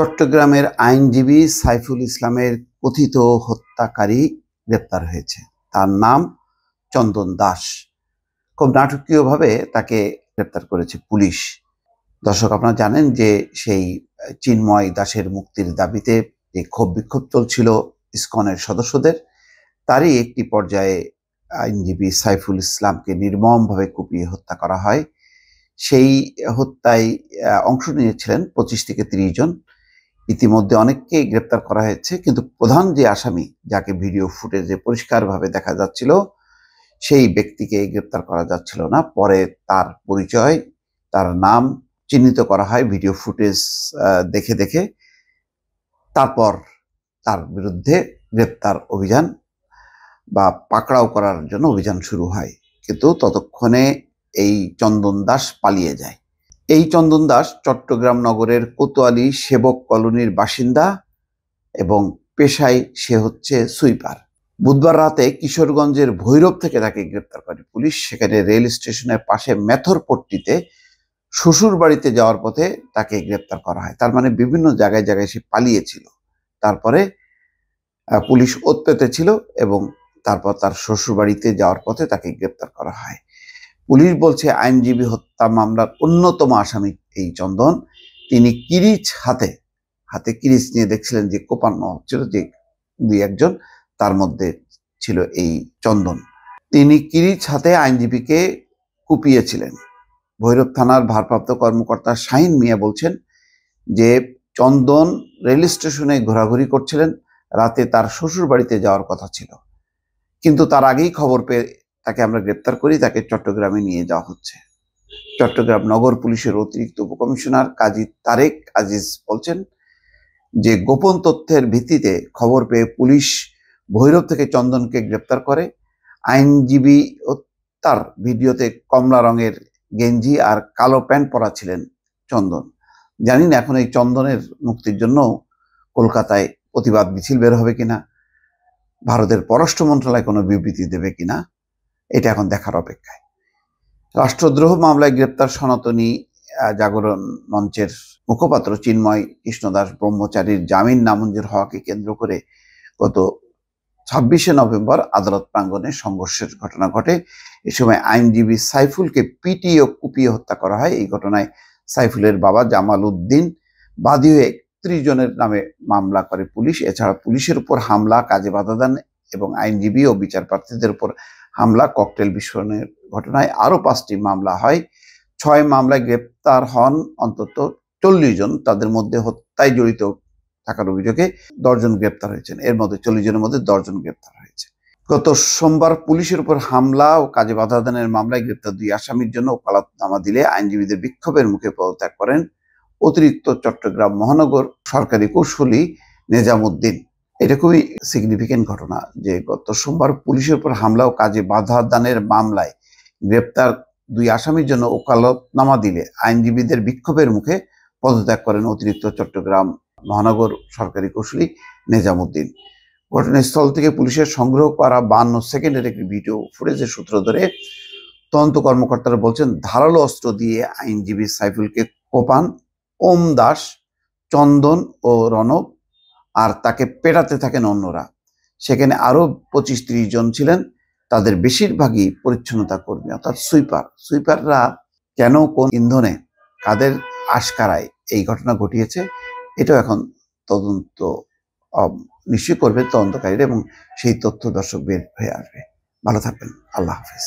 চট্টগ্রামের আইনজীবী সাইফুল ইসলামের কথিত হত্যাকারী গ্রেপ্তার হয়েছে। তার নাম চন্দন দাস। খুব নাটকীয়ভাবে তাকে গ্রেপ্তার করেছে পুলিশ। দর্শক, আপনারা জানেন যে সেই চিন্ময় দাসের মুক্তির দাবিতে যে ক্ষোভ বিক্ষোভ চলছিল ইসকনের সদস্যদের, তারই একটি পর্যায়ে আইনজীবী সাইফুল ইসলামকে নির্মমভাবে কুপিয়ে হত্যা করা হয়। সেই হত্যায় অংশ নিয়েছিলেন 25 থেকে 30 জন। ইতিমধ্যে অনেককেই গ্রেপ্তার করা হয়েছে, কিন্তু প্রধান যে আসামি, যাকে ভিডিও ফুটেজে পরিষ্কারভাবে দেখা যাচ্ছিল, সেই ব্যক্তিকে গ্রেপ্তার করা যাচ্ছিল না। পরে তার পরিচয়, তার নাম চিহ্নিত করা হয় ভিডিও ফুটেজ দেখে দেখে। তারপর তার বিরুদ্ধে গ্রেপ্তার অভিযান বা পাকড়াও করার জন্য অভিযান শুরু হয়, কিন্তু ততক্ষণে এই চন্দন দাস পালিয়ে যায়। এই চন্দন দাস চট্টগ্রাম নগরের কোতোয়ালি সেবক কলোনির বাসিন্দা এবং পেশায় সে হচ্ছে সুইপার। বুধবার রাতে কিশোরগঞ্জের ভৈরব থেকে তাকে গ্রেপ্তার করে পুলিশ। সেখানে রেল স্টেশনের পাশে মেথরপট্টিতে শ্বশুর বাড়িতে যাওয়ার পথে তাকে গ্রেপ্তার করা হয়। তার মানে বিভিন্ন জায়গায় জায়গায় সে পালিয়েছিল। তারপরে পুলিশ ওৎ পেতে ছিল এবং তারপর তার শ্বশুর বাড়িতে যাওয়ার পথে তাকে গ্রেপ্তার করা হয়। পুলিশ বলছে আইনজীবী হত্যা মামলার অন্যতম আসামি এই চন্দন। তিনি কিরিচ হাতে কিরিচ নিয়ে দেখছিলেন যে কোপানো হচ্ছিল যে 2-1 জন, তার মধ্যে ছিল এই চন্দন। তিনি কিরিচ হাতে আইনজীবীকে কুপিয়েছিলেন। ভৈরব থানার ভারপ্রাপ্ত কর্মকর্তা শাহিন মিয়া বলছেন যে চন্দন রেল স্টেশনে ঘোরাঘুরি করছিলেন। রাতে তার শ্বশুর বাড়িতে যাওয়ার কথা ছিল, কিন্তু তার আগেই খবর পেয়ে তাকে আমরা গ্রেপ্তার করি। তাকে চট্টগ্রামে নিয়ে যাওয়া হচ্ছে। চট্টগ্রাম নগর পুলিশের অতিরিক্ত উপকমিশনার কাজী তারেক আজিজ বলছেন যে গোপন তথ্যের ভিত্তিতে খবর পেয়ে পুলিশ ভৈরব থেকে চন্দনকে গ্রেপ্তার করে। আইনজীবী হত্যার ভিডিওতে কমলা রঙের গেঞ্জি আর কালো প্যান্ট পরা ছিলেন চন্দন। জানি না এখন এই চন্দনের মুক্তির জন্য কলকাতায় প্রতিবাদ মিছিল বের হবে কিনা, ভারতের পররাষ্ট্র মন্ত্রণালয় কোনো বিবৃতি দেবে কিনা, এটা এখন দেখার অপেক্ষায়। রাষ্ট্রদ্রোহ মামলায় গ্রেপ্তার সনাতনী জাগরণ মঞ্চের মুখপাত্র চিন্ময় কৃষ্ণ দাস ব্রহ্মচারীর জামিন নামঞ্জুর হওয়াকে কেন্দ্র করে গত 26শে নভেম্বর আদালত প্রাঙ্গণে সংঘর্ষের ঘটনা ঘটে। এ সময় আইনজীবী সাইফুলকে পিটিয়ে ও কুপিয়ে হত্যা করা হয়। এই ঘটনায় সাইফুলের বাবা জামাল উদ্দিন বাদী হয়ে 31 জনের নামে মামলা করে পুলিশ। এছাড়া পুলিশের উপর হামলা, কাজে বাধা দান এবং আইনজীবী ও বিচারপ্রার্থীদের উপর হামলা, ককটেল বিস্ফোরণের ঘটনায় আরো 5টি মামলা হয়। 6 মামলায় গ্রেপ্তার হন অন্তত 40 জন। তাদের মধ্যে হত্যায় জড়িত থাকার অভিযোগে 10 জন গ্রেপ্তার হয়েছেন। এর মধ্যে 40 জনের মধ্যে 10 জন গ্রেপ্তার হয়েছে। গত সোমবার পুলিশের উপর হামলা ও কাজে বাধা দানের মামলায় গ্রেপ্তার 2 আসামির জন্য ওকালতনামা দিলে আইনজীবীদের বিক্ষোভের মুখে পদত্যাগ করেন অতিরিক্ত চট্টগ্রাম মহানগর সরকারি কৌশলী নেজামুদ্দিন। এটা খুবই সিগনিফিকেন্ট ঘটনা যে গত সোমবার পুলিশের উপর হামলা ও কাজে বাধা দানের মামলায় গ্রেপ্তার 2 আসামির জন্য ওকালতনামা দিলে আইনজীবীদের বিক্ষোভের মুখে পদত্যাগ করেন অতিরিক্ত চট্টগ্রাম মহানগর সরকারি কৌশলী নেজামুদ্দিন। ঘটনাস্থল থেকে পুলিশের সংগ্রহ করা 52 সেকেন্ডের একটি ভিডিও ফুটেজের সূত্র ধরে তদন্ত কর্মকর্তারা বলছেন ধারালো অস্ত্র দিয়ে আইনজীবী সাইফুলকে কোপান ওম দাস, চন্দন ও রণব, আর তাকে পেটাতে থাকেন অন্যরা। সেখানে আরো 25-30 জন ছিলেন। তাদের বেশিরভাগই পরিচ্ছন্নতা কর্মী, অর্থাৎ সুইপাররা কেন, কোন ইন্ধনে, কাদের আশকারায় এই ঘটনা ঘটিয়েছে, এটাও এখন তদন্ত নিশ্চয় করবে তদন্তকারীরা এবং সেই তথ্য দর্শক বের হয়ে আসবে। ভালো থাকবেন। আল্লাহ হাফেজ।